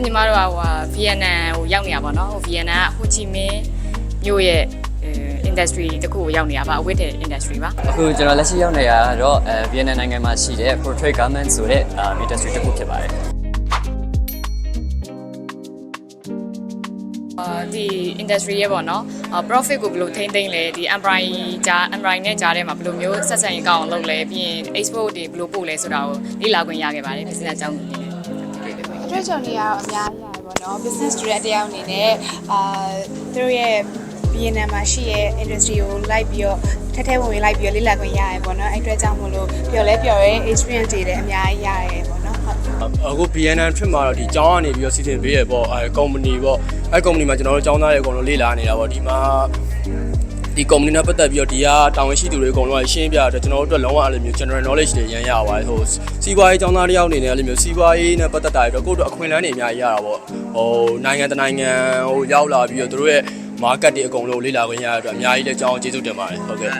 ညီမတို့ကဗီယက်နမ်ကိုရောက်နေရပါတော့ဗီယက်နမ်ကဟိုချီမင်းမြို့ရဲ့industry တခုကိုရောက်နေတာပါအဝတ်တဲ့ industry ပါအခုကျွန်တော်လက်ရှိရောက်နေရတော့ဗီယက်နမ်နိုင်ငံမှာရှိတဲ့ portrait garment ဆိုတဲ့ industry တခုဖြစ်ပါတယ်ဒီ industry ရဲ့ပေါ့နော် profit ကိုဘယ်လိုထိန်းသိမ်းလဲဒီ employee နဲ့ကြားထဲမှာဘယ်လိုမျိုးဆက်ဆံရေးကောင်းအောင်လုပ်လဲပြီးရင် export တွေဘယ်လိုပို့လဲဆိုတာကိုလေ့လာခွင့်ရခဲ့ပါတယ် business အကြောင်းကိုနေတွေ့ကြုံနေရတော့အများကြီးရတယ်ပေါ့နော် business တွေတယောက်အနေနဲ့သူတို့ရဲ့ဗီယက်နမ်မှာရှိရဲ့ industry ကိုလိုက်ပြီးတော့ထဲဝင်လိုက်ပြီးတော့လေ့လာခွင့်ရရပေါ့နော်အဲ့အတွက်ကြောင့်မို့လို့ပျော်ရဲ experience တွေလည်းအများကြီးရတယ်ပေါ့နော်အခု VNN trip မှာတော့ဒီကျောင်းကနေပြီးတော့စီစဉ်ပေးရပေါ့company ပေါ့အဲ့ company မှာကျွန်တော်တို့ကျောင်းသားတွေအကုန်လုံးလေ့လာနေတာပေါ့ဒီမှာဒီ company နဲ့ပတ်သက်ပြီးတော့ဒီကတာဝန်ရှိသူတွေအကုန်လုံးရှင်းပြတော့ကျွန်တော်တို့အတွက်လုံးဝအဲ့လိုမျိုး general knowledge တွေရမ်းရပါတယ်ဟိုစီးပွားရေးကျောင်းသားတယောက်အနေနဲ့အဲ့လိုမျိုးစီးပွားရေးနဲ့ပတ်သက်တာတွေတော့ကိုယ့်တို့အခွင့်အလမ်းတွေအများကြီးရတာပေါ့ဟိုနိုင်ငံတနိုင်ငံဟိုရောက်လာပြီးတော့တို့ရဲ့ market တွေအကုန်လုံးလေ့လာခွင့်ရတဲ့အတွက်အများကြီးလည်းကျောင်းကျေးဇူးတင်ပါတယ်ဟုတ်ကဲ့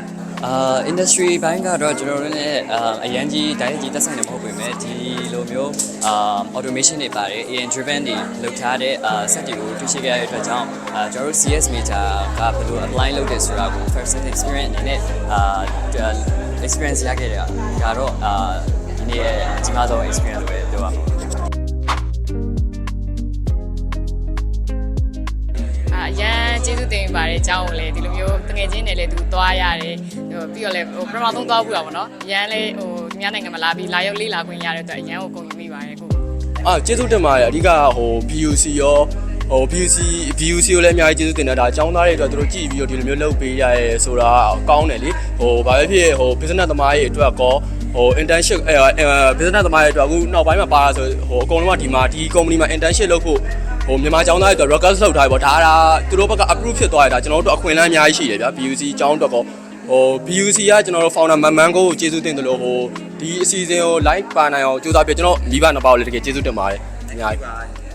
industry ဘိုင်းကတော့ကျွန်တော်တို့လည်းအရန်ကြီးတိုင်းကြီးသက်ဆိုင်နေမဟုတ်ပေမဲ့ဒီလိုမျိုး automation တွေပါတယ် AI driven တွေလုပ်ထားတဲ့set တွေကိုတွေ့ရှိခဲ့ရတဲ့အတွက်ကြောင့်ကျွန်တော်တို့ CS major ကဘယ်လို apply လုပ်တယ်ဆိုတာကို first hand experience အနေနဲ့experience ရခဲ့တာကတော့ဒီနေ့အကြီးမားဆုံး experience ပဲပြောရမှာရန်ကျေးဇူးတင်ပါတယ်အကြောင်းကိုလည်းဒီလိုမျိုးတငယ်ချင်းတွေလည်းသူသွားရတယ်ပြီးတော့လည်းပထမဆုံးသွားဘူးတာပေါ့နော်ရန်လည်းဒီများနိုင်ငံမှာလာပြီးလာရောက်လေ့လာခွင့်ရတဲ့အတွက်ရန်ကိုကုန်ယူမိပါတယ်ကိုကျေးဇူးတင်ပါတယ်အဓိကဟို BUC ရောဟို BUC ကိုလည်းအများကြီးကျေးဇူးတင်တယ်ဒါအကြောင်းသားတွေအတွက်သူတို့ကြည့်ပြီးတော့ဒီလိုမျိုးလုပ်ပေးရရဲဆိုတာကောင်းတယ်လေဟိုဘာပဲဖြစ်ဟို business သမားတွေအတွက်ကောဟို internship business သမားတွေအတွက်အခုနောက်ပိုင်းမှာပါဆိုဟိုအကုန်လုံးကဒီမှာဒီ company မှာ internship လုပ်ဖို့ဟိုမြန်မာကျောင်းသားတွေအတွက် record လုပ်ထားပြီပေါ့ဒါသူတို့ဘက်က approve ဖြစ်သွားရတာကျွန်တော်တို့အခွင့်အလမ်းအများကြီးရှိတယ်ဗျာ BUC ကျောင်းအတွက်ကောဟို BUC ကကျွန်တော်တို့ founder မန်ကိုကျေးဇူးတင်တယ်လို့ဟိုဒီအစီအစဉ်ကို live ပါနိုင်အောင်ကြိုးစားပြကျွန်တော်မိဘနှစ်ပေါက်လည်းတကယ်ကျေးဇူးတင်ပါတယ်အများကြီး